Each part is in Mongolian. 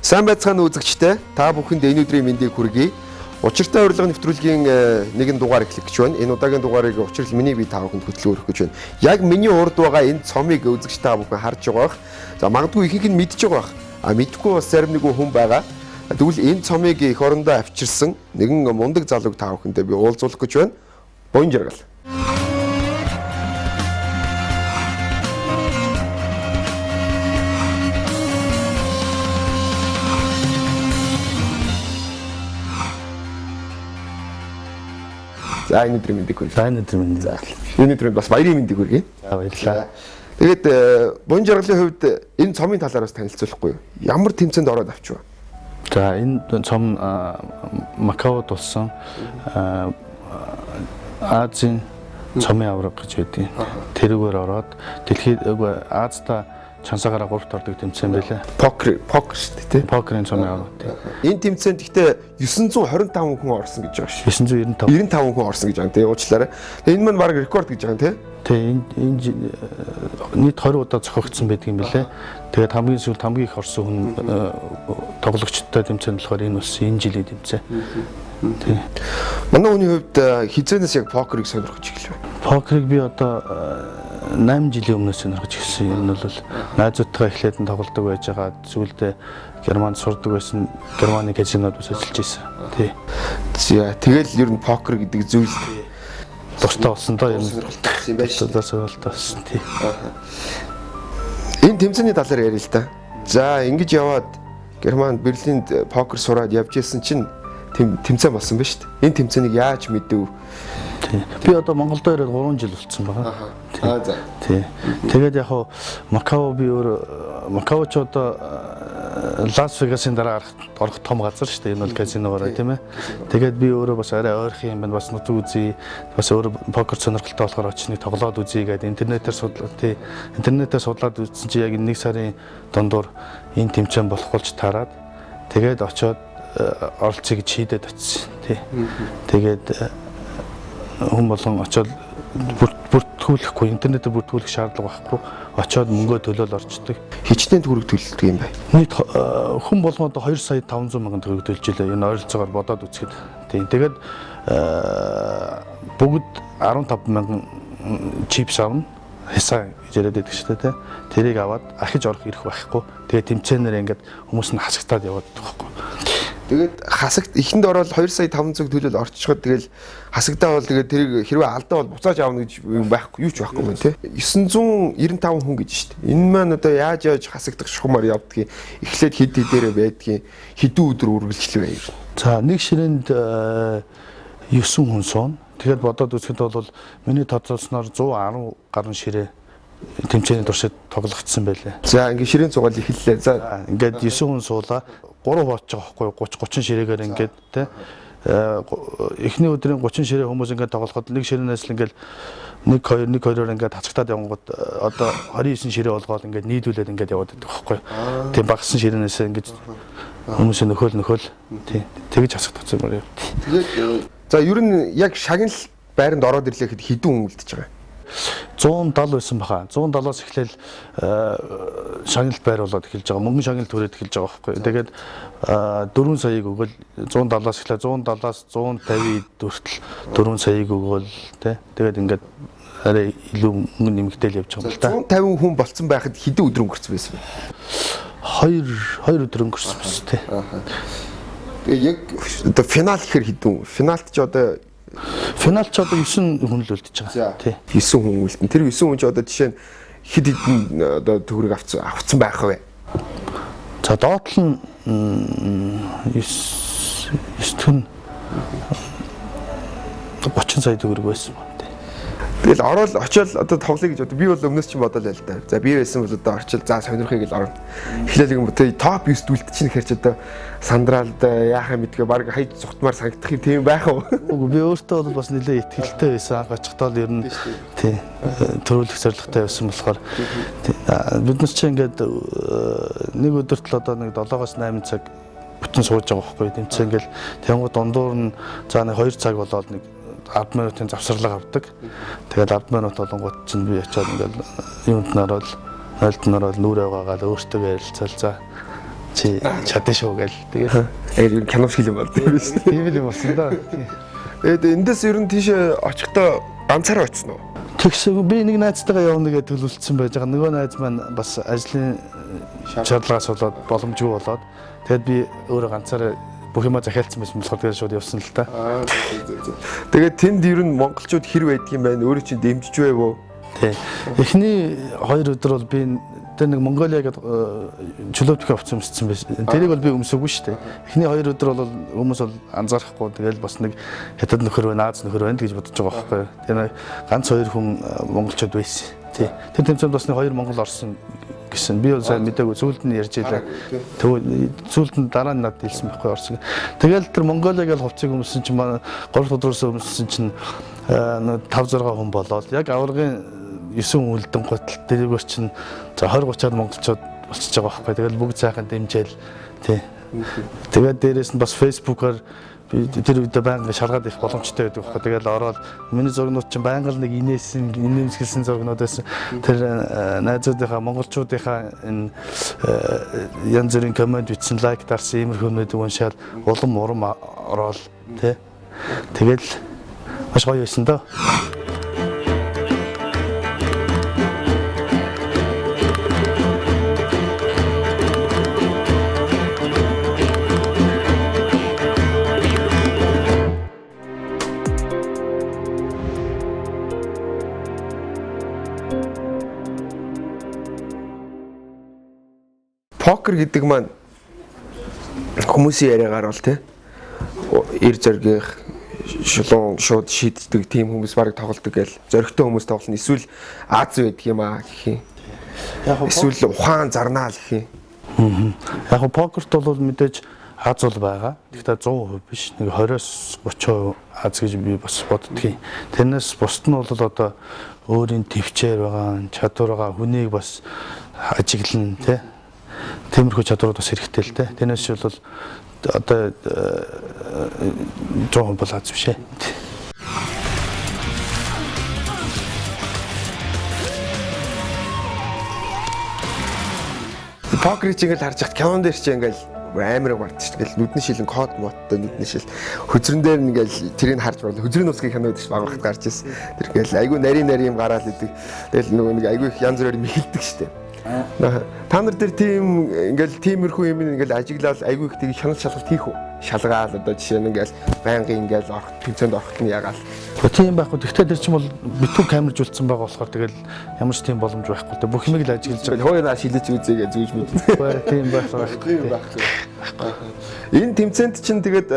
Сайн байцгаана үзэгчдээ. Та бүхэнд энэ өдрийн мэндийг хүргэе. Учиртай урилга нэвтрүүлгийн нэгэн дугаар эхлэх гэж байна. Энэ удаагийн дугаарыг учрал миний бие та бүхэнд хөтлөөрөх гэж байна. Яг миний урд байгаа энэ цомыг үзэгч та бүхэн харж байгаа бах. За магадгүй ихэнх нь мэдж байгаа бах. А мэдхгүй бас зарим нэг хүн байгаа. Тэгвэл энэ цомыг их орондоо авчирсан нэгэн мундаг залууг та бүхэндээ би уулзуулах гэж байна. Буян жаргал. За энэ өдрийн мэндийг хүргэе. За энэ өдрийн мэндийг. За энэ өдрийн бас баярын мэндийг хүргэе. За баярлалаа. Тэгээд буян жаргалын хувьд энэ цомын талаар бас танилцуулахгүй юу? Ямар тэмцээнд ороод авчив? За энэ цом Макаод болсон Азийн цомын авраг гэж байдгийг. Тэрүүгээр ороод дэлхийд Азта чансаагаараа 3-т ордог тэмцээн байлаа. Покер шүү дээ тий. Покерын цомын авраг тий. Энэ тэмцээнд гэхдээ 925 хүн орсон гэж байгаа шүү. 995 хүн орсон гэж байгаа тий. Уучлаарай. Энэ маань баг рекорд гэж байгаа тий. Тий энэ нийт 20 удаа зохиогдсон байдаг юм билээ. Тэгээд хамгийн сүүлд хамгийн их орсон хүн тоглогчтой тэмцээн болохоор энэ бас энэ жилийн тэмцээн. Тий. Манай хүний хувьд хизээнээс яг покерыг сонирхож эхэлв. Покерыг би одоо 8 жилийн өмнөөс сонирхож ирсэн. Энэ бол найзуудтайгаа эхлээд нь тоглодог байж байгаа. Сүүлдээ Германд сурдаг байсан. Германы казинод бас ажиллаж ирсэн. Тий. За тэгэл ер нь покер гэдэг зүйл дуртай болсон доо юм. Сонирхолтой юм байна шүү. Сонирхолтой болсон. Тий. Энэ тэмцээний талаар ярил л да. За ингэж яваад Германд Берлинд покер сураад явж ирсэн чинь тэмцээн болсон байна шүү дээ. Энэ тэмцээнийг яаж мэдэв? Би одоо Монголд ирээд 3 жил болсон байна. За. Тий. Тэгээд яг хуу Макао би өөр Макаоч одоо Лас Вегасын дараа орох том газар шүү дээ. Энэ бол казиногоор тийм ээ. Тэгээд би өөрөө бас арай ойрох юм байна. Бас нутаг үзье. Бас өөрөө покер сонирхолтой болохоор очныг тоглоод үзье гэдэг интернетээр судлаа. Тий. Интернетээр судлаад үзсэн чи яг 1 сарын дундуур энэ тэмцээн болох болж таарад. Тэгээд очиод оролцъё гэж шийдээд очсон. Тий. Тэгээд хүн болгон очиод бүртгүүлэхгүй интернетээр бүртгүүлэх шаардлага байхгүй очиод мөнгөө төлөөл орчдөг. Хичнээн төгрөг төлдөг юм байна. Нийт хүн болгон одоо 2 сая 500 мянган төгрөг төлж илээ. Энэ ойролцоогоор бодоод үзэхэд. Тийм. Тэгээд бүгд 15 мянган чипс авна. Хасаа гэж яриад байдаг шүү дээ. Тэрийг аваад ахиж орох ирэх байхгүй. Тэгээд тэмцээнээр ингээд хүмүүс нь хасагтаад яваад байгаа байхгүй. Тэгээд хасагт ихэнд ороод 2 сая 500 төлөөл орчиход тэгэл хасагтаа бол тэгээд тэрийг хэрвээ алдаа бол буцааж аавна гэж байхгүй юу ч байхгүй юм тий. 995 хүн гэж шүү дээ. Энэ маань одоо яаж хасагдах шугамар явдгийг эхлээд хэд хэдээрээ байдгийг хэдэн өдөр үргэлжлэв юм. За нэг ширээнд 9 хүн суун. Тэгээд бодоод үзэхэд бол миний тодорхойлсноор 110 гаруй ширээ тэмцээний туршид тоглогдсон байлээ. За ингээд ширээн цугаал эхэллээ. За ингээд 9 хүн суулаа 3 бооч байгаа байхгүй 30 ширээгээр ингээд тий эхний өдрийн 30 ширээ хүмүүс ингээд тоглоход нэг ширээнээс л ингээд 1-2-1-2-оор ингээд хацагтаад явангууд одоо 29 ширээ болгоод ингээд нийлүүлээд ингээд яваад байдаг байхгүй. Тийм багсан ширээнээс ингээд хүмүүсийн нөхөөл тий тэгж хасагдсан юм байна. Тэгээд за ер нь яг шагнал байранд ороод ирлээ хэд хэдэн хүн үлдчихэж байгаа. 170 байсан баха. 170-аас эхлээл шагналт байр болоод эхэлж байгаа. Мөнгөн шагналт төрөөд эхэлж байгаа байхгүй. Тэгээд 4 саяыг өгөөл 170-аас эхлээ 170-аас 150 хүртэл 4 саяыг өгөөл тий. Тэгээд ингээд арай илүү мөнгө нэмэгдээл явж байгаа юм л да. 150 хүн болцсон байхад хэдэн өдөр өнгөрсөн байсан бэ? 2 өдөр өнгөрсөн байсан тий. Тэгээд яг одоо финал гэхэр хэдэн? Финалт ч одоо финалч одоо 9 хүн л үлдчихэж байгаа. Тий. 9 хүн үлдэн. Тэр 9 хүн ч одоо жишээ нь хэд хэдэн одоо төгрөг авцсан байх вэ? За доотлол нь 9 хүн 30 сая төгрөг байсан байна. Тэгэл ороод очиод одоо тоглоё гэж одоо би бол өмнөөс ч бодоол л да. За би байсан бол одоо орчил за сонирхъя гэж орно. Эхлээл юм тий топ 9-д үлдчихнэ гэхэр ч одоо сандраалд яахаа мэдгээ баг хаяж цухтмаар санагдах юм тийм байх уу? Үгүй би өөртөө бол бас нэлээд ихтгэлтэй байсан. Анх очихдоо л ер нь тий төрүүлэх зорилготой байсан болохоор бид нар чи ингээд нэг өдөрт л одоо нэг 7-8 цаг бүтэн сууж байгаа байхгүй тэмцээ ингээл тэнгууд дундуур нь за нэг 2 цаг болоод нэг 10 минутын завсарлага авдаг. Тэгээд 10 минут болонгууд чинь би очиод ингээл юунд нараад, нойлд нараад нүүрээ угаагаад өөртөө ярилцаал за чи чадсан шүү гэл. Тэгээд яг кино шиг юм болдог юм биш. тийм л юм болсон да. Тэгээд эндээс ер нь тийшээ очихдоо ганцаараа очсон уу? Тэгсэн би нэг найзтайгаа явна гэж төлөвлөсөн байж байгаа. Нөгөө найз маань бас ажлын шаардлагаас болоод боломжгүй болоод тэгээд би өөрөө ганцаараа бүх юма захиалцсан байсан болохоор тэгээд шууд явсан л та. Тэгээд тэнд ер нь монголчууд хэр байдаг юм байна? Өөрөө чинь дэмжиж байв уу? Тий. Эхний 2 өдөр бол би тэр нэг Монголиа гэдэг чөлөөтгөө авсан өмссөн байсан. Тэрийг бол би өмсөөггүй шүү дээ. Эхний 2 өдөр бол хүмүүс бол анзаарахгүй тэгэл бас нэг хятад нөхөр байна, Аз нөхөр байна гэж бодож байгаа байхгүй юу. Тэр ганц 2 хүн монголчууд байсан. Тий. Тэр тэмцээнд бас нэг 2 монгол орсон гэсэн. Би бол сайн мэдээгүй зүйлд нь ярьж илаа. Тэгвэл зүйлд нь дараа нь надад хэлсэн байхгүй орсон. Тэгэл тэр Монголиаг л хувцсыг өмссөн чинь 3 өдрөөс өмссөн чинь 5 6 хүн болоод яг аваргын 9 үлдэн готл дээрээс чинь 20-30-аад монголчууд болчихж байгаа байхгүй. Тэгэл бүгд сайхан дэмжээл тий. Тэгээд дээрээс нь бас фэйсбүүкээр би тэр үед байнга шалгаад их боломжтой байдаг байхгүй. Тэгэл ороод миний зургнууд чинь байнга л нэг инээмсгэлсэн зургнууд байсан. Тэр найзуудынхаа монголчуудынхаа энэ янз бүрийн комент бичсэн, лайк дарсан иймэрхүү юмнууд уншаад улам урам ороод тий. Тэгэл маш гоё байсан доо. Покер гэдэг маань хүмүүсийн яриагаар бол тий эр зоригийнх шулуун шууд шийддэг тийм хүмүүс барыг тоглодог гэл зоригтой хүмүүс тоглоно. Эсвэл Аз байдаг юм аа гэх юм. Эсвэл ухаан зарнаа л гэх юм. Яг нь покерт бол мэдээж Аз бол байгаа. Гэхдээ 100% биш. Нэг 20-с 30% Аз гэж би бас боддгийн. Тэрнээс бусд нь бол одоо өөрийн төвчээр байгаа, чадвар байгаа хүнийг бас ажиглан тий. Тиймэрхүү чадварууд бас хэрэгтэй л дээ. Тэрнээс бол одоо 100% бол Аз биш ээ. Покерыг ингээл харж хат кинон дээр чи ингээл амар гарч шүү дээ. Нүдний шилэн код модтой нүдний шил. Хөзрөн дээр ингээл тэрийг харж бол хөзрийн усгийн кино гэдэг баг багт гарч ирсэн. Тэр ингээл айгүй нарийн юм гараал идэг. Тэгэл нөгөө нэг айгүй их янз бүрээр мэхэлдэг шүү дээ. Та нар дээр тийм ингээл тиймэрхүү юм ингээл ажиглал айгүй их тийг шанал шалгалт хийх үү? Шалгаал одоо жишээ нь ингээл байнгын ингээл тэмцээнд орохт нь ягаал. Тийм байхгүй. Тэгвэл тэр чинь бол битүү камержуулсан байгаа болохоор тэгэл ямар ч тийм боломж байхгүй. Бүх юмыг л ажиглаж байгаа. Хойно шилэж үзээгээ зүүж мэд. Тийм байхгүй. Энэ тэмцээнд чинь тэгээд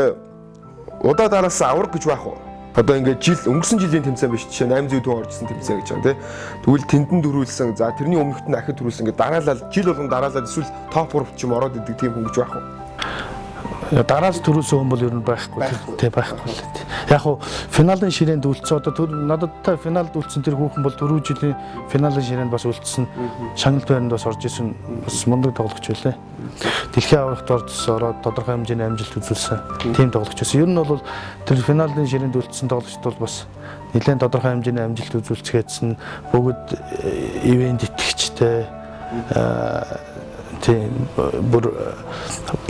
удаа дараас авраг гэж байх уу? Одоо ингээд өнгөрсөн жилийн тэмцээн биш жишээ 800 төгрөг оржсэн тэмцээн гэж байна тий. Тэгвэл тэндэн дөрүүлсэн. За тэрний өмнөхд нь ахид дөрүүлсэн ингээд дараалал жил болгон дараалал эсвэл топ 3 ч юм ороод идэг тийм хүн гэж байх уу? Дараас төрүүлсэн хүн бол ер нь байхгүй тий байхгүй л тий. Яг хуу финалийн ширээнд үлдсэн одоо надад та финалд үлдсэн тэр хүүхэн бол 4 жилийн финалийн ширээнд бас үлдсэн. Шагналт байранд бас орж исэн бас мундаг тоглогч байлаа. Дэлхийн аврагт оржсэн ороод тодорхой хэмжээний амжилт үзүүлсэн. Тийм тоглогч байсан. Ер нь бол тэр финалийн ширээнд үлдсэн тоглогчд бол бас нэлээд тодорхой хэмжээний амжилт үзүүлцгээдсэн. Бүгд ивент итгэгчтэй тийм бүр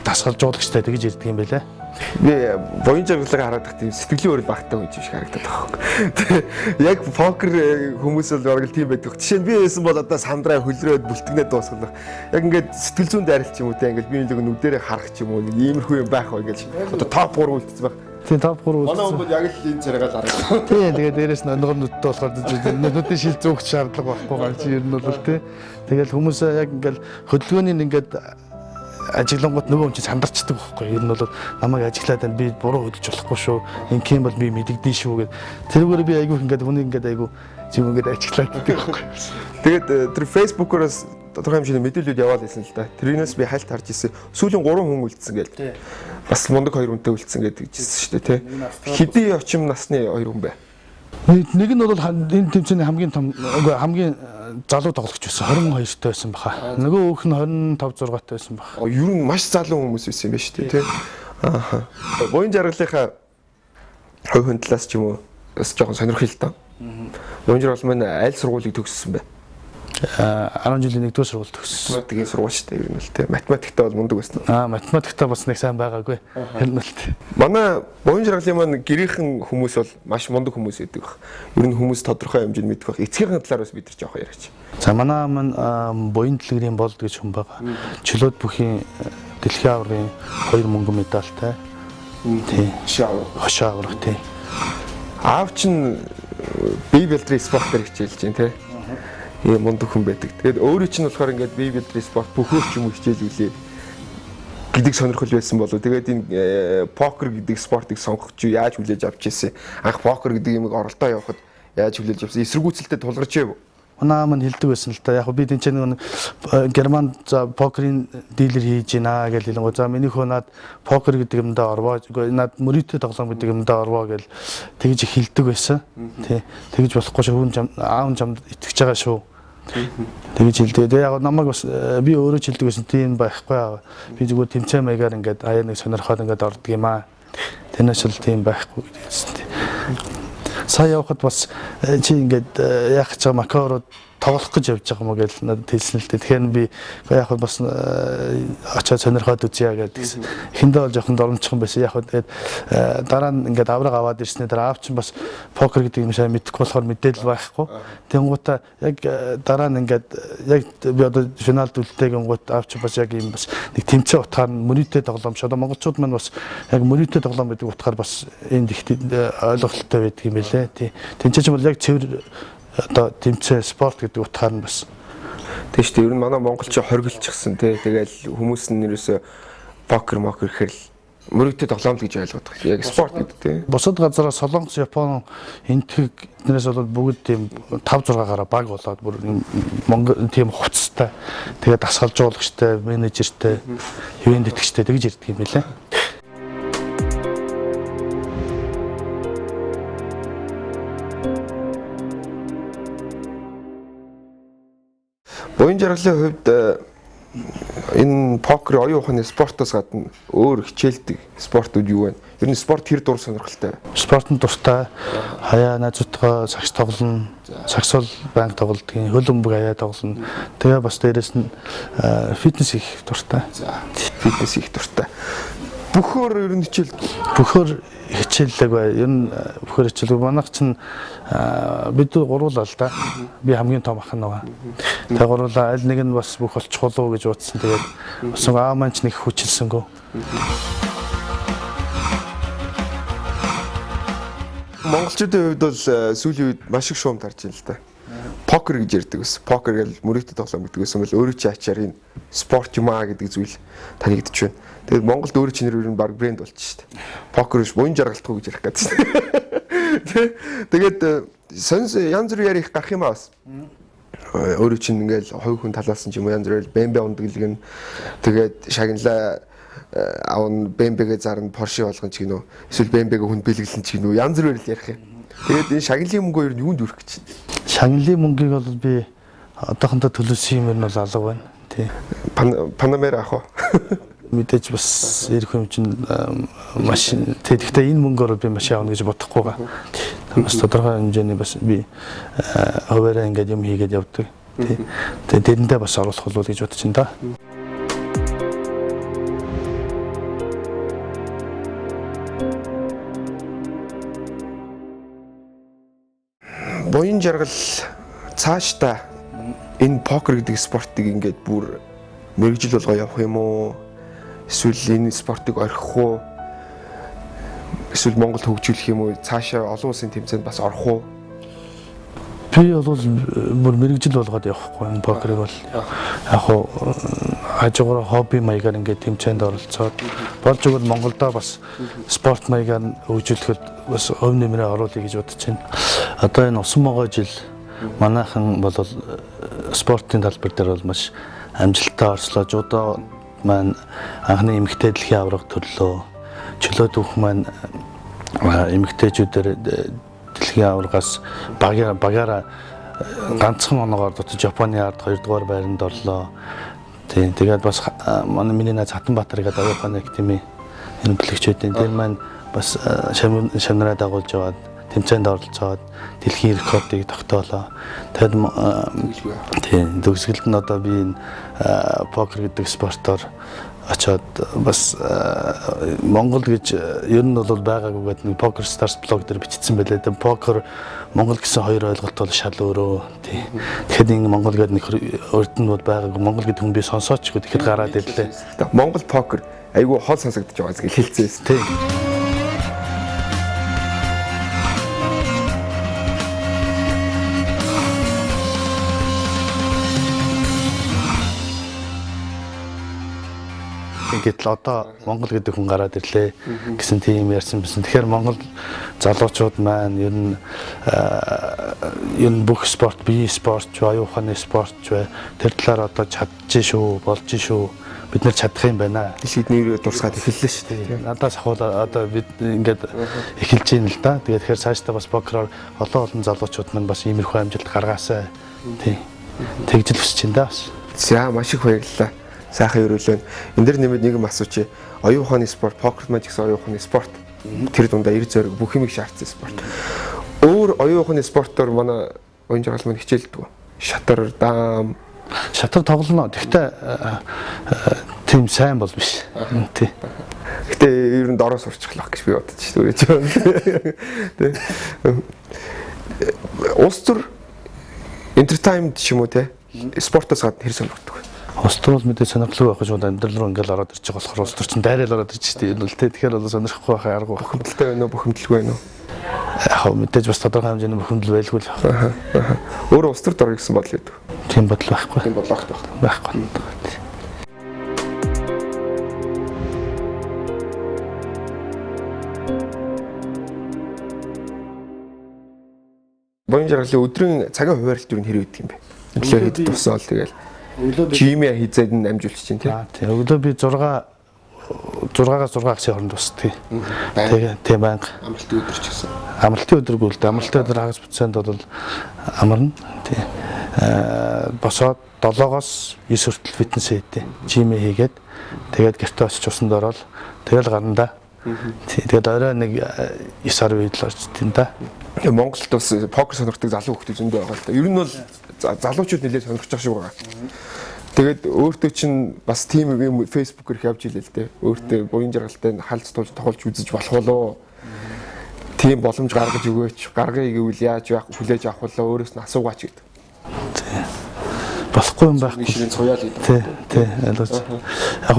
дасгалжуулагчтай тэгж ирдэг юм байлаа. Би буян жаргалыг хараад тийм сэтгэлийн өрөл багтаа гэж биш харагдаад байгаа. Яг покер хүмүүс бол бараг л тийм байдаг. Жишээ нь би байсан бол одоо сандраа хөлрөөд бүлтгэнээ дуусгах. Яг ингээд сэтгэл зүйн дайралт ч юм уу те ингээд би нэг нүдэрээ харах ч юм уу нэг иймэрхүү юм байх бай гэж. Одоо топ 3 үлдсэн байх. Тийм топ 3 үлдсэн. Манай хүмүүс яг л энэ царайгаар харагдав. Тийм тэгээд дээрээс нь нөгөө нүдтэй болохоор нүдний шил зөөгч шаардлага байхгүй гал чи ер нь бол тий. Тэгэл хүмүүс яг ингээд хөдөлгөөний ингээд ажиглангууд нөгөө хүн чинь сандарчдаг байхгүй. Ер нь бол намайг ажиглаад байна. Би буруу хөдөлж болохгүй шүү. Ингээм бол би мэдэгдэн шүү гэд. Тэрүүгээр би айгүй ингээд хүний ингээд айгүй зив ингээд ажиглаад байдаг байхгүй. Тэгээд тэр фэйсбүүкээс тодорхой хэмжээний мэдээлэлүүд яваад байсан л да. Тэрнээс би хальт харж ирсэн. Сүүлийн 3 хүн үлдсэн гэдэг. Бас мундаг 2 хүнтэй үлдсэн гэдэг жишээ шүү дээ, тий. Хэдий очим насны 2 хүн бэ? Нэг нь бол энэ тэмцээний хамгийн том хамгийн залуу тоглогч байсан. 22 той байсан баха. Нөгөө өөх нь 25 6 той байсан баха. Ер нь маш залуу хүмүүс байсан юм байна шүү дээ, тий. Ааха. Буян жаргалынхаа хувь хүн талаас ч юм уу бас жоохон сонирхол л доо. Буян жаргал маань аль сургуулийг төгссөн бэ? 10 жилийн 1-р сургуульд төгссөн. Математикийн сургууль шүү дээ ер нь л те. Математиктаа бол мундаг байсан. Математиктаа бас нэг сайн байгаагүй. Харин л те. Манай буян жаргалын маань гэрийнхэн хүмүүс бол маш мундаг хүмүүс байдаг баг. Ер нь хүмүүс тодорхой хэмжээнд мэддэг баг. Эцгийнхээ талаар бас бид нар жоох яриач. За манай маань буян дэлгэрийн болд гэж хүн байгаа. Чөлөөт бүхийн дэлхийн аваргын 2 мөнгөн медальтай. Тий. Хошоо аварга тий. Аав чинь бие бэлтрийн спорт дээр хичээлж байна те. Ийм мундаг хүн байдаг. Тэгээд өөрөө чинь болохоор ингээд бие бэлтрийн спорт бөхөөч юм хичээл үлээ гэдэг сонирхол байсан болов. Тэгээд энэ покер гэдэг спортыг сонгох чи яаж хүлээж авч ирсэн? Анх покер гэдэг юмыг оролдоо явахад яаж хүлээж авсан? Эсэргүүцэлтэд тулгарч байв. Манай маань хэлдэг байсан л та. Яг би тэнцээ нэг Герман за покерын дилер хийж гинэ гэж хэлэнгөө. За миний хөө над покер гэдэг юмдаа орвоо. Над мөрөдтэй тоглоом гэдэг юмдаа орвоо гэж тэгж их хэлдэг байсан. Тий. Тэгж болохгүй шүү. Хүн аав чамд итгэж байгаа шүү. Тэгж хэлдэг. Яг намайг бас би өөрөө ч хэлдэг байсан. Тийм байхгүй аа. Би зүгээр тэмцээн маягаар ингээд аяа нэг сонирхоод ингээд ордог юм аа. Тэнэс л тийм байхгүй гэсэн. Сая явахад бас чи ингээд яах гэж Макаороо тоглох гэж явж байгаа юм гэж надад хэлсэн л дээ. Тэгэхээр би яг бас очиод сонирхоод үзье гэдгийгсэн. Эхэндээ бол жоохон доромчхон байсан. Яг тэгээд дараа нь ингээд авраг аваад ирсний дараа аав чинь бас покер гэдэг юм сайн мэдэхгүй болохоор мэдээлэл байхгүй. Тэнгуутаа яг дараа нь ингээд яг би одоо финалд үлдээгэн аав чинь бас яг юм бас нэг тэмцээн утгаар нь мөрөдтэй тоглоомч. Одоо монголчууд маань бас яг мөрөдтэй тоглоом гэдэг утгаар бас энд их ойлголттой байдаг юм байлээ. Тий. Тэнцээч бол яг цэвэр одоо тэмцээ спорт гэдэг утгаар нь бас тийм шүү дээ. Ер нь манай монголчууд хоригдчихсан тий. Тэгэл хүмүүс нь ерөөсө покер гэхэр л мөрөгтэй тоглоом л гэж ойлгоод байгаа. Яг спорт гэдэг тий. Бусад газараа Солонгос, Япон энтэг эднээс бол бүгд тийм 5-6 гараа баг болоод бүр Монгол тийм хувцастай тэгээд дасгалжуулагчтай, менежертэй, хэвэн тэтгэгчтэй тэгж ирдэг юм байлаа. Буян жаргалын хувьд энэ покер оюун ухааны спортоос гадна өөр хичээлдэг спортууд юу вэ? Ер нь спорт хэр дур сонирхолтой? Спортын дуртай хаяа найзуудтайгаа сагс тоглоно, сагс бол банк тоглолдог, хөл бөмбөг хаяа тоглоно. Тэгээ бас дээрэс нь фитнес их дуртай. Фитнес их дуртай. Бөхөр ер нь хичээлдэг. Бөхөр хичээллэг бай. Ер нь бөхөр хичээлэг. Манайх чинь бид гуруулаа л да. Би хамгийн том ах нь байгаа. Тэгээ гуруулаа аль нэг нь бас бүх болчихвол уу гэж утсан. Тэгээд бас аав маань ч нэг хүчилсэнгөө. Монголчуудын хувьд бол сүүлийн үед маш их шуум тарж байна л да. Покер гэж ярьдаг ус. Покер гэж мөрөдтэй тоглоом гэдэг ус юм бол өөрөө чи ачаар энэ спорт юм аа гэдэг зүйл танигдчих байна. Тэгээд Монголд өөрөө чинээр ер нь баг брэнд болчих шүү дээ. Покер биш буян жаргалтгүй гэж ярих гэдэг шүү дээ. Тэгээд янз бүр ярих гарах юм аа бас. Өөрөө чинь ингээл хой хүн талаасан ч юм уу янз бүр бэмбэ ундаг гэлгэн. Тэгээд шагналаа аавн бэмбэгээ зарна Порше болгон ч гинөө. Эсвэл бэмбэгээ хүн бэлгэлэн ч гинөө. Янз бүр ярих юм. Тэгээд энэ шагналын мөнгөө ер нь юунд өрөх гэж байна? Шагналын мөнгийг бол би одоохондоо төлөөсөн юм нь бол алга байна. Тий. Панамера ах уу? Мэдээж бас ирэх юм чинь маш тэгэхдээ энэ мөнгөөр би маш явна гэж бодохгүй байгаа. Бас тодорхой хэмжээний бас би хуваараа ингээд юм хийгээд явдаг. Тий. Тэгээд тэрэндээ бас оруулах болов гэж бодож байна да. Буян жаргал цаашдаа энэ покер гэдэг спортыг ингээд бүр мэрэгжил болгоо явах юм уу? Эсвэл энэ спортыг орхих уу? Эсвэл Монголд хөгжүүлэх юм уу? Цаашаа олон улсын тэмцээнд бас орох уу? Би бол бүр мэрэгжил болгоод явахгүй энэ покерыг бол яг хуу хажуугаар хобби маягаар ингээд тэмцээнд оролцоод болж өгвөл Монголдо бас спорт маягаар хөгжүүлэхэд бас өв нэмрээ оруулъя гэж бодож байна. Одоо энэ усан могой жил манайхан бол спортын талбар дээр бол маш амжилттай орслоо. Жудоо маань анхны эмэгтэй дэлхийн аварга төрлөө. Чөлөөт бүх маань эмэгтэйчүүдээр дэлхийн аваргаас багаараа ганцхан оноогоор дотор Японы ард 2 дугаар байранд орлоо. Тэгээд бас манай миний найз Хатанбаатар гэдэг оюутны академи энэ бэлэгчүүдийн тэр маань бас шамнараа дагуулж яваад тэмцээнд оролцоод дэлхийн рекордыг тогтоолоо. Тэгэд тийм төгсгөлд нь одоо би энэ покер гэдэг спортоор очоод бас Монгол гэж ер нь бол байгаагүйгээд нэг Poker Stars блог дээр бичсэн байлээ. Тэгээ покер Монгол гэсэн хоёр ойлголт бол шал өөрөө. Тийм. Тэгэхэд энэ Монгол гэдэг нэг урд нь бол байгаагүй. Монгол гэдэг хүн би сонсоочгүй тэгэхэд гараад ирлээ. Монгол покер айгүй хол сонсогдож байгаа зэрэг хэлцээс. Тийм. Гэтэл одоо Монгол гэдэг хүн гараад ирлээ гэсэн тийм ярьсан байсан. Тэгэхээр Монгол залуучууд маань ер нь бүх спорт, бие спорт, оюун ухааны спорт бай. Тэр талаар одоо чадчих шүү, болж шүү. Бид нэр чадах юм байна. Дэлхийд нэр дурсгаад эхэллээ шүү дээ. Надаас ахвал одоо бид ингээд эхэлж байна л да. Тэгээд тэгэхээр цаашдаа бас покероор олон залуучууд маань бас иймэрхүү амжилт гаргаасаа. Тийм. Тэгжил хүсэж байна да бас. За маш их баярлалаа. Сайхан өрөөлөө. Энд дэр нэмээд нэг юм асуучих. Оюун ухааны спорт, покер маж гэсэн оюун ухааны спорт. Тэр дундаа эр зөрөг бүх юмыг шаардсан спорт. Өөр оюун ухааны спортоор манай оюун жаргал маань хичээлдэг. Шатар, даам, шатар тоглоно. Гэхдээ тийм сайн бол биш. Тий. Гэтэ ер нь дороо сурчлах гэж би бодож шүү дээ. Улс төр entertainment ч юм уу те спортоос гадна хэр сонирхдаг. Улс төр бол мэдээ сонирхолтой байх шүү дээ. Амьдрал руу ингээл ороод ирчих болохоор улс төр чинь дайрал ороод ирчих тийм юм л те. Тэгэхээр бол сонирхохгүй байх арга байх. Бухимдалтай байна уу, бухимдалгүй байна уу? Яг мэдээж бас тодорхой хэмжээний бухимдал байлгүй л байна. Өөр улс төрд орё гэсэн бодол өгдөг. Тийм бодол байхгүй. Тийм бодлогот байхгүй. Боён жаргалын өдрийн цагийн хуваарлт юу нэр өгдөг юм бэ? Өглөө хэд тусаал тэгэл жимээ хийзээд нь амжуулчих чинь тийм. Тийм. Өглөө би 6-аас 6-гийн хооронд тусдаг. Тэгээ тийм банк. Амралтын өдөр ч гэсэн. Амралтын өдргүй л дээ. Амралтын өдөр хагас процент бол амарна. Тийм. Босоод 7-оос 9 хүртэл фитнес хийдэг. Жимээ хийгээд тэгээд гэртээ очиж усанд ороод тэгэл гарна да. Тэгээд орой нэг 9-10 үед л орж тийм да. Монголд бас покер сонирхдаг залуу хүмүүс зөндөө байгаа л да. Ер нь бол залуучууд нэлээд сонирхож байгаа шиг байгаа. Тэгээд өөртөө чинь бас тийм юм фэйсбүүкээр явж илээ л дээ. Өөртөө буян жаргалтай халц тулж тоглож үзэж болох болоо. Тийм боломж гаргаж өгөөч. Гаргая гэвэл яаж яах хүлээж авах болоо өөрөөс нь асуугаач гэдэг. Тийм. Болохгүй юм байхгүй. Ширийн цуяал гэдэг. Тий, ойлгож. Яг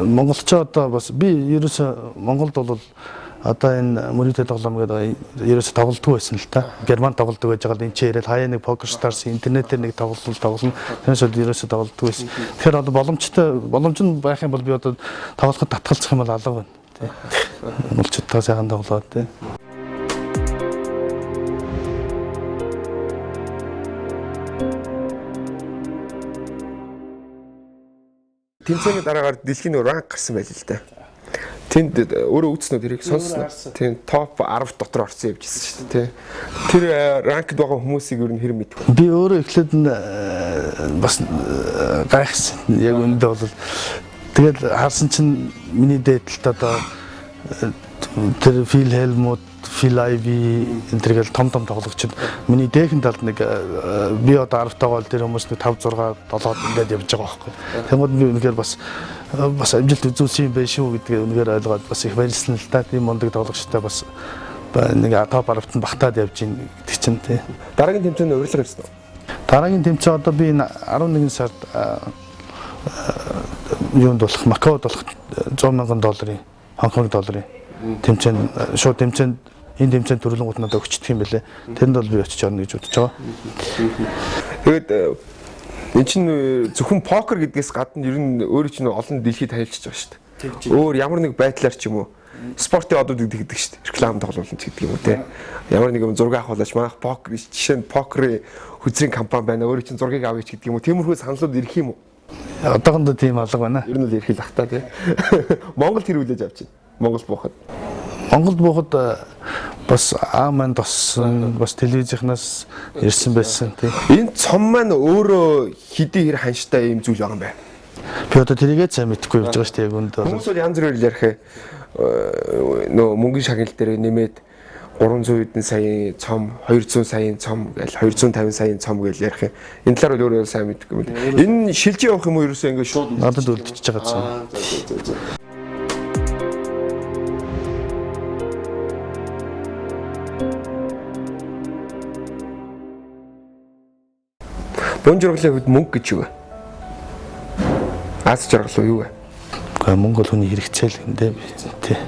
монголчууд одоо бас би ерөөсө Монголд бол одоо энэ мөрөдөө тоглоом гэдэг ерөөсө тоглолтгүй байсан л та. Герман тоглолдог байж байгаа л энэ ч яриад хаяа нэг Poker Stars интернетээр нэг тоглоно. Тэрнээс ерөөсө тоглолтгүй байсан. Тэгэхээр одоо боломж нь байх юм бол би одоо тоглоход татгалзах юм бол алга байна. Тий. Монголчуудтай сайхан тоглоод тий. Тэмцээний дараагаар дэлхийн ранк гарсан байл л да. Тэнд өөрөө үзснөө тэрийг сонссноо. Тийм топ 10 дотор орсон явж ирсэн шүү дээ. Тэр ранкд байгаа хүмүүсийг ер нь хэр мэдв. Би өөрөө эхлээд бас гайхсан. Яг үндэ бол тэгэл харсан чинь миний дээдлэлт одоо тэр Фил Хелмут, Фил Айви энтергээл том тоглогчид миний дээхэн талд нэг би одоо 10 тагаал тэр хүмүүс нэг 5 6 7 ингээд явж байгаа байхгүй. Тэгмэд би үнэхээр бас амжилт үзүүлсэн юм байна шүү гэдгээ үнэхээр ойлгоод бас их баярлсан л та. Тийм мундаг тоглогчтой бас нэг топ 10-т багтаад явж ийн гэдэг чинь тий. Дараагийн тэмцээнд урилга ирсэн үү? Дараагийн тэмцээн одоо би 11 сард юунд болох Макаод болох $100,000 Хонконг долларын тэмцээнд шууд тэмцээнд энэ тэмцээнд төрөлнгууд надад өгчдөг юм байлээ. Тэрэнд бол би очиж орно гэж бодож байгаа. Тэгээд энэ чинь зөвхөн покер гэдгээс гадна ер нь өөрөө чинь олон дэлхийд хаялчиж байгаа шүү дээ. Өөр ямар нэг байдлаар ч юм уу спортын одууд гэдэг шүү дээ. Реклам тоглоулна ч гэдэг юм уу те. Ямар нэг юм зураг авахулаач манайх покер жишээ нь покерын хүзрийн компани байна. Өөрөө чинь зургийг авъя ч гэдэг юм уу. Тиймэрхүү саналууд ирэх юм уу? Одоохондоо тийм алга байна. Ер нь л ирэх л ах та те. Монголд хэрүүлээж авч байна. Монгол буухад. Монголд буухад бас маань бас телевизийнхнаас ирсэн байсан тий. Энэ цом маань өөрөө хэдий хэр ханштай юм зүйл байгаа юм бэ? Би одоо тэрийгээ сайн мэдэхгүй явж байгаа шүү дээ яг үндэ. Хүмүүс бол янз бүрээр ярих нөө мөнгөний шагнал дээр нэмээд 300 хэдэн саяын цом, 200 саяын цом гэл 250 саяын цом гэж ярих юм. Энэ талаар бол өөрөө сайн мэдгүй юм. Энэ шилж явах юм уу ерөөсөө ингэ шууд надад үлдчихэж байгаа цом. Бон жаргалын хувьд мөнгө гэж юу вэ? Аз жаргал уу юу вэ? Гэхдээ мөнгө бол хүний хэрэгцээ л юм дээ. Тий.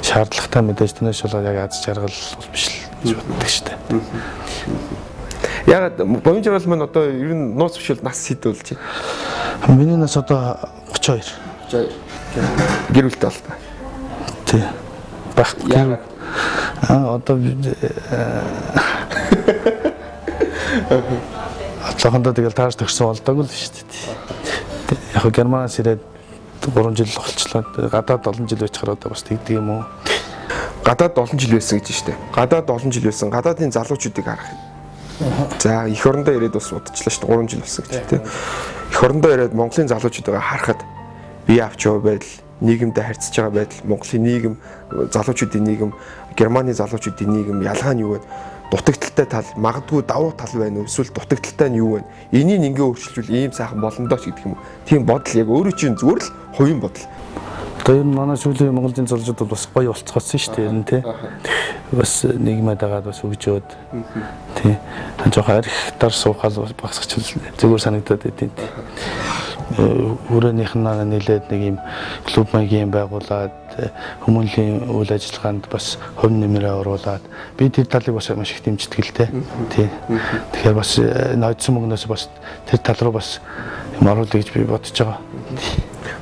Шаардлагатай мэдээж тэрнээс болоод яг аз жаргал бол биш л гэж боддог шүү дээ. Яг бон жаргал маань одоо ер нь нууц биш бол нас хэдүүлж байна. Миний нас одоо 32. 32. Гэр бүлтэй бол та. Тий. Баггүй. Одоо Одоохондоо тэгэл тааш төгсөн болдог л шүү дээ. Яг Германаас ирээд 3 жил болчихлоо. Гадаад 7 жил байчихаар одоо бас тэгдэг юм уу? Гадаад 7 жил байсан гэж штэ. Гадаад 7 жил байсан. Гадаадын залуучуудыг харах. За эх орондоо ирээд бас удажлаа штэ. 3 жил болсон гэж тийм. Эх орондоо ирээд Монголын залуучуудаа харахад бие авч яваа байдал, нийгэмдээ харьцаж байгаа байдал, Монголын нийгэм, залуучуудын нийгэм, Германы залуучуудын нийгэм ялгаа нь юу вэ? Дутагдaltaй тал, магадгүй давуу тал байна уу? Эсвэл дутагдaltaй нь юу вэ? Энийг ингээ өөрчилжүүл ийм сайхан болондоо ч гэдэг юм уу. Тийм бодол яг өөрөө чинь зүгээр л хувийн бодол. Одоо ер нь манай сүүлийн Монголын залуучууд бол бас гоё болцгоосон шүү дээ ер нь тий. Бас нийгмээд байгаа бас өгжөөд тий. Жоохон архитар суухал багсгач зүгээр санагдаад байдیں۔ Өрөөнийх нь нийлээд нэг юм клуб маягийн байгуулад хүмүүнлэгийн үйл ажиллагаанд бас хувь нэмрээ оруулаад би тэр талыг бас маш их дэмждэг л дээ. Тий. Тэгэхээр бас ноёдсон мөнгнөөс бас тэр тал руу бас юм оруулъя гэж би бодож байгаа.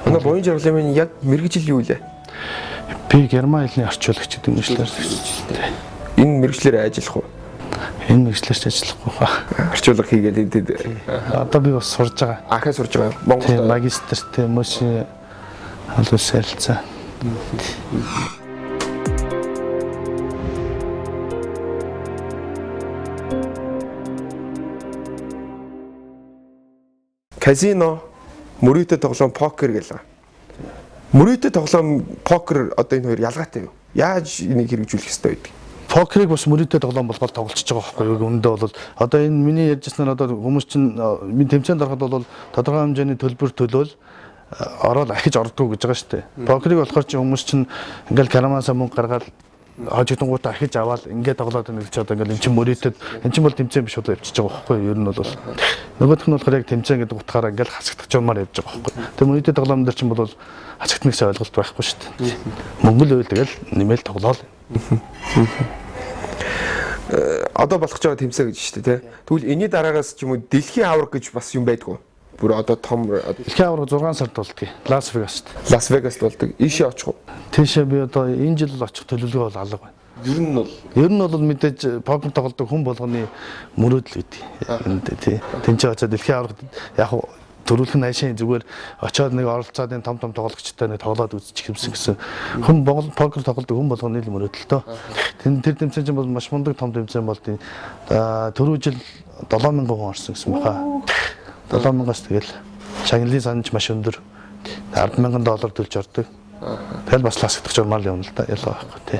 Манай буян жаргалын минь яг мэрэгжил юу вэ? Би герман хэлний орчуулагч гэдэг мэргэжлэр энэ мэрэгчлэр ажиллах уу? Энэ мэргэжлэрч ажиллахгүй хаа. Орчуулга хийгээд тэд одоо би бас сурж байгаа. Ахаа сурж байгаа. Монголд магистрт мөсийн халуун солилцоо. Казино, мөрөөдө тоглоом, покер гэлээ. Мөрөөдө тоглоом, покер одоо энэ хоёр ялгаатай юу? Яаж энийг хэрэгжүүлэх ёстой вэ? Покерыг бас мөрөөдө тоглоом болгоод тоглолцож байгаа байхгүй юу? Үндэ бол одоо энэ миний ярьжсанаар одоо хүмүүс чинь миний тэмцээнд ороход бол тодорхой хэмжээний төлбөр төлөөл ороод ахиж ордгоо гэж байгаа шүү дээ. Покерыг болохоор чи хүмүүс чинь ингээл карамаасаа мөнгө гаргаад хожигдонгуудаа ахиж аваад ингээд тоглоод байна гэж одоо ингээл эн чинь мөрөөдөд эн чинь бол тэмцээн биш болоо явчихж байгаа байхгүй юу? Ер нь бол нөгөөх нь болохоор яг тэмцээн гэдэг утгаараа ингээл хасагдчих юмар явж байгаа байхгүй юу? Тэгээ мөрөөдө тоглоом дээр чинь бол хасагдмагсаа ойлголт байхгүй шүү дээ. Мөнгө л үйл тэгэл нэмэл тоглоол. Одоо болох ч байгаа тэмцээн гэж шүү дээ, тий. Тэгвэл энэний дараагаас ч юм уу дэлхийн авраг гэж бас юм байдгүй. Бүр одоо том дэлхийн авраг 6 сард болдгийг. Лас Вегаст. Лас Вегаст болдог. Ийшээ очих уу? Тийшээ би одоо энэ жил очих төлөвлөгөө бол алга байна. Ер нь бол мэдээж покер тоглодог хүн болгоны мөрөөдөл гэдэг. Тий. Тэнцээ очоод дэлхийн аврагт яг төрүүлэх нь айшаа зүгээр очоод нэг оролцоод энэ том тоглогчтой нэг тоглоод үзчих юмсан гэсэн. Хүн покер тоглодог хүн болгоны л мөрөөдөлтөө. Тэр тэмцээн чинь бол маш мундаг том тэмцээн болдیں۔ Түрүү жил 7000 хүн орсон гэсэн баха. 7000-аас тэгэл шагналын санж маш өндөр. $10,000 төлж ордог. Тэгэл бас лас гэдэг журмал явна л да. Ялгаа байхгүй тий.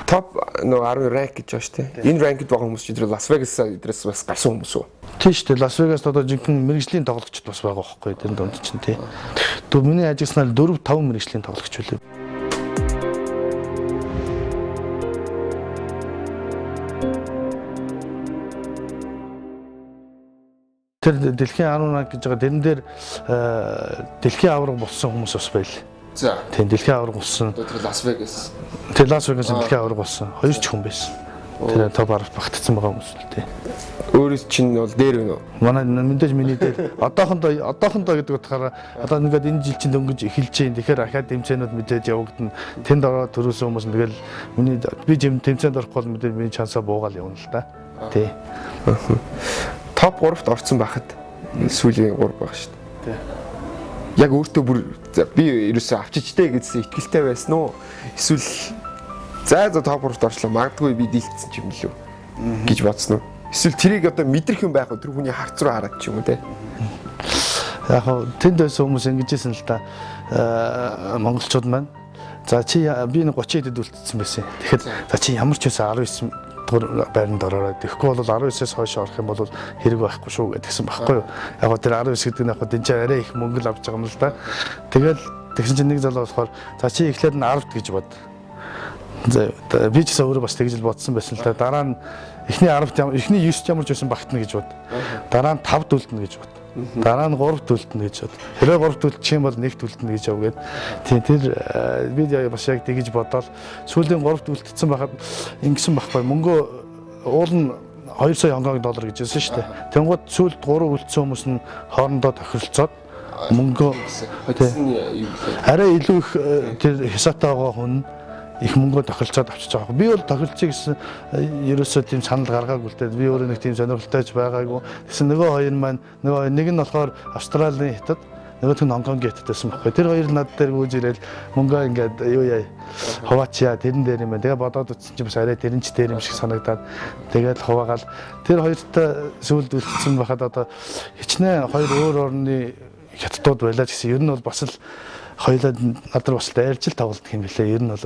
Топ 10 ранк гэж байна шүү дээ. Энэ ранкд байгаа хүмүүс чинь Лас Вегас эдрээс бас гарсан хүмүүс үү? Тийм шүү дээ. Лас Вегаст одоо жинхэнэ мэрэгжлийн тоглогчд бас байгаа байхгүй тэр донд чинь тий. Тэгвэл миний ажигснаар 4-5 мэрэгжлийн тоглогч үлээ. Тэр дэлхийн 10 ранк гэж байгаа тэрэн дээр дэлхийн авраг болсон хүмүүс бас байл. За. Тийм дэлхийн авраг болсон. Тэр Лас Вегас. Тэр Лас Вегасын дэлхийн авраг болсон. 2 ч хүн байсан. Тэр топ 10 багтцсан байгаа хүмүүс л тий. Өөрөс чинь бол дээр байна уу? Манай мэдээж миний дээр одоохондоо гэдэг утгаараа одоо ингээд энэ жил чинь дөнгөж эхэлж जैन. Тэгэхээр ахаад тэмцээнүүд мэдээж явагдана. Тэнд ороод төрүүлсэн хүмүүс тэгэл миний би тэмцээнд орохгүй бол мэдээж миний шансаа буугаал явна л да. Тий. Топ 3-т орсон байхад сүүлийн 3 байх шүү дээ. Яг өөртөө бүр би ерөөсөө авчичтэй гэдсэн итгэлтэй байсан уу? Эсвэл за топ 3-т орчлоо магадгүй би дийлцсэн ч юм лүү гэж бодсон уу? Эсвэл тэрийг одоо мэдрэх юм байх уу? Тэр хүний харц руу хараад ч юм уу те. Яг тэнд байсан хүмүүс ингэжсэн л да. Монголчууд маань За чи би нэг 30 хэд үлдсэн байсан. Тэгэхэд за чи ямар ч байсан 19 дугаар байранд ороорой. Тэгэхгүй бол 19-ээс хойш орох юм бол хэрэг байхгүй шүү гэдгсэн байхгүй юу. Яг гоо тэр 19 гэдэг нь яг гоо энэ чинь арай их мөнгө л авч байгаа юм л да. Тэгэл тэгсэн чинь нэг залуу болохоор за чи эхлээд нь 10-т гэж бод. За би ч гэсэн өөрөө бас тэгж л бодсон байсан л да. Дараа нь эхний 10-т эхний 9-т ямар ч байсан багтна гэж бод. Дараа нь 5-т үлдэнэ гэж бод. Дараа нь 3-т үлдэнэ гэж бод. Хэрвээ 3-т үлдчих юм бол 1-т үлдэнэ гэж явгээд тийм тэр би бас яг тэгж бодоод сүүлийн 3-т үлдсэн байхад ингэсэн байхгүй мөнгө уул нь 2 сая Хонконг доллар гэж хэлсэн шүү дээ. Тэнгууд сүүлд 3 үлдсэн хүмүүс нь хоорондоо тохиролцоод мөнгө арай илүү их тэр хязгаартай байгаа хүн их мөнгө тохиролцоод авчиж байгаа. Би бол тохиролцъё гэсэн ерөөсөө тийм санал гаргаагүй л дээ. Би өөрөө нэг тийм сонирхолтойч байгаагүй. Тэгсэн нөгөө хоёр маань нөгөө нэг нь болохоор Австралийн хятад, нөгөөх нь Хонконгийн хятад байсан байхгүй. Тэр хоёр над дээр гүйж ирэл мөнгөө ингээд юу яа хуваачаа тэрэн дээр юм байна. Тэгээ бодоод утсан чи бас арай тэрэн ч дээр юм шиг санагдаад тэгээд хуваагаал тэр хоёртой сүүлд үлдсэн байхад одоо хичнээн хоёр өөр орны хятадууд байлаа гэсэн. Ер нь бол бас л хоёулаа надар бас дайрж л тоглолт юм билээ. Ер нь бол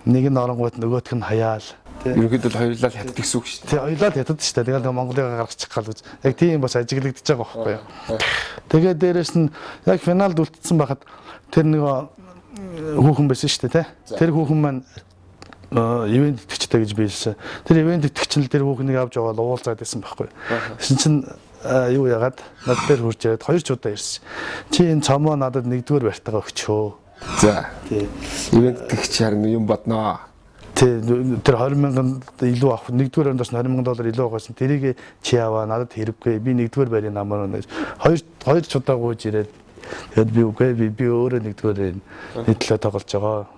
нэг нь оронгууд нөгөөх нь хаяал. Ерөнхийдөө хоёулаа л хятад гэсэн үг шүү дээ. Тий, хоёулаа л хятад шүү дээ. Тэгээд Монголыг гаргачих гал үз. Яг тийм бас ажиглагдчихж байгаа байхгүй юу. Тэгээд дээрэс нь яг финалд үлдсэн байхад тэр нэг хүүхэн байсан шүү дээ, тий. Тэр хүүхэн маань ивент итгэжтэй гэж биелсэн. Тэр ивент итгэгч нь тэр хүүхнийг авч яваад уулзаад байсан байхгүй юу. Тэгсэн чинь юу яагаад над дээр хурж ирээд 2 ч удаа ирсэн. Чи энэ цомоо надад 1-р барьтайгаа өгчөө. За. Тий. Ивент итгэгч харин юм бодноо. Тэр 20,000 илүү авах 1-р ондоос $20,000 илүү авахсан. Тэрийг чи аваа надад хэрэггүй. Би 1-р барийн намаар нэ. 2 ч удаа гүйж ирээд тэгэд би үгүй би өөрөө 1-р нийтлээ тоглож байгаа.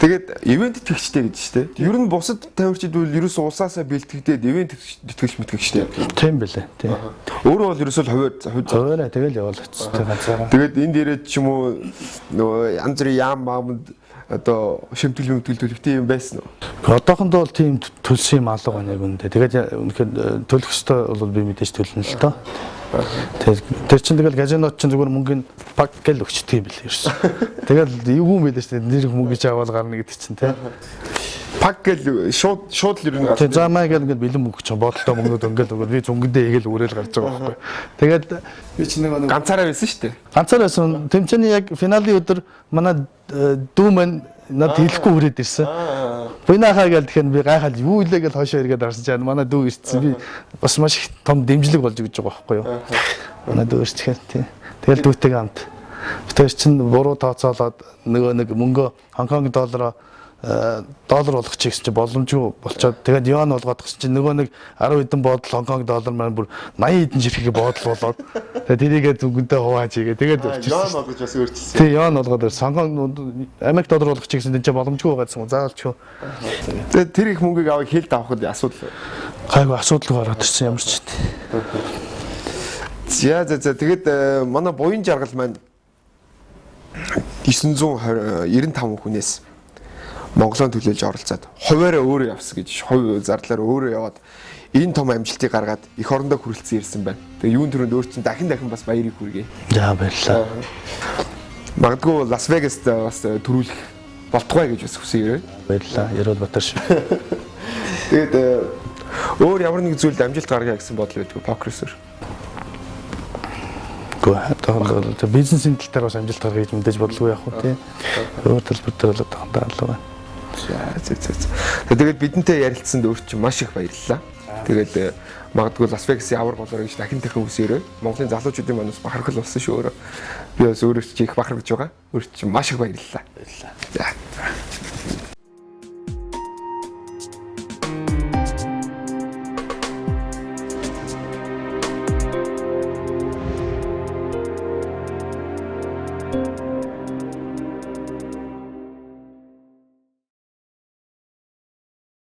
Тэгээд ивент итгэгчтэй гэж шүү дээ. Ер нь бусад тавьчид бол ерөөсөө улсаасаа бэлтгэгдээд ивент итгэгч мэтгэгчтэй. Тийм байлээ. Тийм. Өөрөө бол ерөөсөө хуваараа тэгэл явал очтой ганцаараа. Тэгээд энд ирээд ч юм уу нөгөө янз бүрийн яам маамд одоо шимтгэл төлөвтэй юм байсан уу? Одоохондоо бол тийм төлсөн юм алга байна яг үнэндээ. Тэгээд үнэхээр төлөх ёстой бол би мэдээж төлнө л доо. Тэр чинь тэгэл газинод чинь зүгээр мөнгөний пак гэл өгчдөг юм билээ ерөөс. Тэгэл юу юм бэ дээ нэр мөнгө ч аваад гарна гэдэг чинь тий. Пак гэл шууд л ер нь гарсан. Замаа гэл ингээд бэлэн мөнгө чинь бодлоо мөнгөд ингээд өгöd би зүнгэндээ игээл үрээл гарч байгаа байхгүй. Тэгээд би чинь нэг ганцаараа байсан шүү дээ. Ганцаараа байсан. Тэмцээний яг финалийн өдөр манай дүү маань над хэлэхгүй хүрээд ирсэн. Буйнахаа гэл тэгэхээр би гайхаад юу илээ гэж хойшоо эргээд харсан чинь манай дүү ирсэн. Би бас маш их том дэмжлэг болж өгч байгаа байхгүй юу. Манай дүү ирчихээ тий. Тэгэл дүүтэйгээ хамт. Тэр чинь буруу тооцоолоод нөгөө нэг мөнгө Хонконг доллараа доллар болгох чинь боломжгүй болчоод тэгээд юан болгоод гсэн чинь нөгөө нэг 10 хэдэн бодол Хонконг доллар маань бүр 80 хэдэн жирхэг бодол болоод тэгээд тэрийгээ зүгэнтэй хувааж игээ тэгээд юан болгож бас өөрчилсөн. Тий юан болгоод Хонконг Америк доллар болгох чинь энэ чинь боломжгүй байгаадсан заавалч юу. Тэгээд тэр их мөнгийг авах хэлд авахд асуудал. Гайгүй асуудал гараад ирсэн ямар ч юм. За тэгээд манай буян жаргал маань 995 хүнээс Монголын төлөөлж оролцоод хуваараа өөрөө явсан гэж хувь зарлаар өөрөө яваад энэ том амжилтыг гаргаад эх орондоо хүрэлцэн ирсэн байна. Тэгээ юун төрөнд өөр чинь дахин бас баярыг хүргэе. За баярлалаа. Магадгүй Лас Вегаст бас төрүүлэх болтугай гэж бас хүсье. Баярлалаа. Ярил Батар шүү. Тэгээд өөр ямар нэг зүйлд амжилт гаргая гэсэн бодол байдгүй покерсээр. Гэхдээ бизнесийн тал дээр бас амжилт гаргая гэж мэдээж бодлого яах вэ тий. Өөр талбар дээр л тахандаа алга байна. Тэгээд бидэнтэй ярилцсанд өөр чинь маш их баярлалаа. Тэгээд магадгүй Лас Вегасын авар голоор гэж дахин хүсээрэй. Монголын залуучуудын манаас бахархал болсон шүү өөрөө. Би бас өөрөө чи их бахархаж байгаа. Өөр чинь маш их баярлалаа. Баярлалаа.